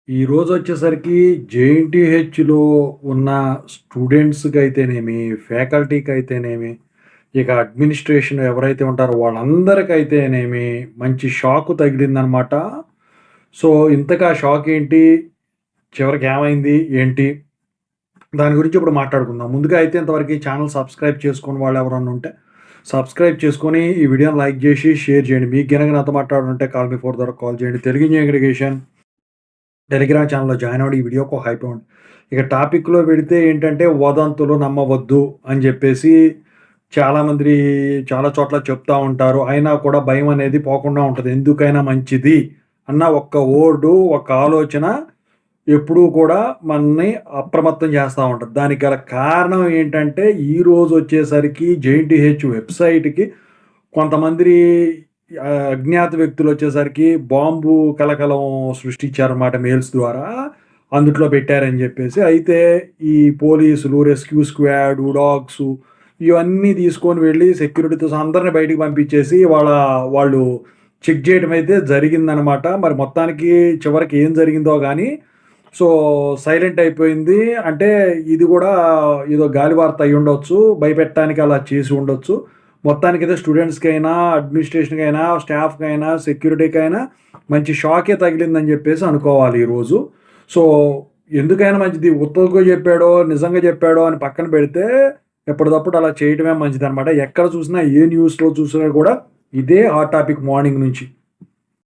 ఈరోజు వచ్చేసరికి జేఎన్‌టీహెచ్‌లో ఉన్న స్టూడెంట్స్‌కైతేనేమి, ఫ్యాకల్టీకైతేనేమి, ఇక అడ్మినిస్ట్రేషన్ ఎవరైతే ఉంటారో వాళ్ళందరికైతేనేమి మంచి షాక్ తగిలిందనమాట. సో, ఇంతకి ఆ షాక్ ఏంటి? చివరికి ఏమైంది? ఏంటి? దాని గురించి ఇప్పుడు మాట్లాడుకుందాం. ముందుగా అయితే ఇంతవరకు ఈ ఛానల్ సబ్స్క్రైబ్ చేసుకోని వాళ్ళు ఎవరన్నా ఉంటే సబ్స్క్రైబ్ చేసుకొని ఈ వీడియోని లైక్ చేసి, షేర్ చేయండి. మీకు గనక నాతో మాట్లాడాలంటే కాల్ మీ ఫోర్ ద్వారా కాల్ చేయండి. తెలుగు ఇంజినీరింగ్ అగ్రిగేషన్ టెలిగ్రామ్ ఛానల్‌లో జాయిన్ అవ్వండి. ఈ వీడియోకి ఒక హైప్ ఇవ్వండి. ఇక టాపిక్‌లో వెడితే ఏంటంటే వదంతులు నమ్మవద్దు అని జెప్పేసి చాలామంది చాలా చోట్ల చెప్తా ఉంటారు. అయినా కూడా భయం అనేది పోకుండా ఉంటది. ఎందుకైనా మంచిది అన్న ఒక్క వర్డు, ఒక ఆలోచన ఎప్పుడూ కూడా మనల్ని అప్రమత్తం చేస్తా ఉంటది. దానికి గల కారణం ఏంటంటే ఈరోజొచ్చేసరికి జేఎన్‌టీహెచ్ వెబ్‌సైట్‌కి కొంతమంది అజ్ఞాత వ్యక్తులొచ్చేసరికి బాంబు కలకలం సృష్టించారన్నమాట మెయిల్స్ ద్వారా. అందుట్లో పెట్టారని జెప్పేసి. అయితే ఈ పోలీసులు, రెస్క్యూ స్క్వాడు, డాగ్సు ఇవన్నీ తీసుకొని వెళ్లి సెక్యూరిటీతో సహా అందరిని బయటికి పంపించేసి వాళ్ళు చెక్ జేయడం అయితే జరిగిందనమాట. మరి మొత్తానికి చివరికి ఏం జరిగిందో గానీ సో, సైలెంట్ అయిపోయింది. అంటే ఇది గూడా ఏదో గాలివార్త అయ్యుండొచ్చు. భయపెట్టడానికి అలా చేసి ఉండొచ్చు. మొత్తానికైతే స్టూడెంట్స్‌కైనా, అడ్మినిస్ట్రేషన్‌కైనా, స్టాఫ్‌కైనా, సెక్యూరిటీకైనా మంచి షాకే తగిలిందని జెప్పేసి అనుకోవాలి ఈరోజు. సో, ఎందుకైనా మంచిది ఉత్తదుగా జెప్పాడో, నిజంగా జెప్పాడో అని పక్కన పెడితే ఎప్పటిదప్పుడు అలా చేయటమే మంచిదనమాట. ఎక్కడ చూసినా ఏ న్యూస్‌లో చూసినా గూడా ఇదే హాట్ టాపిక్ మార్నింగ్ నుంచి.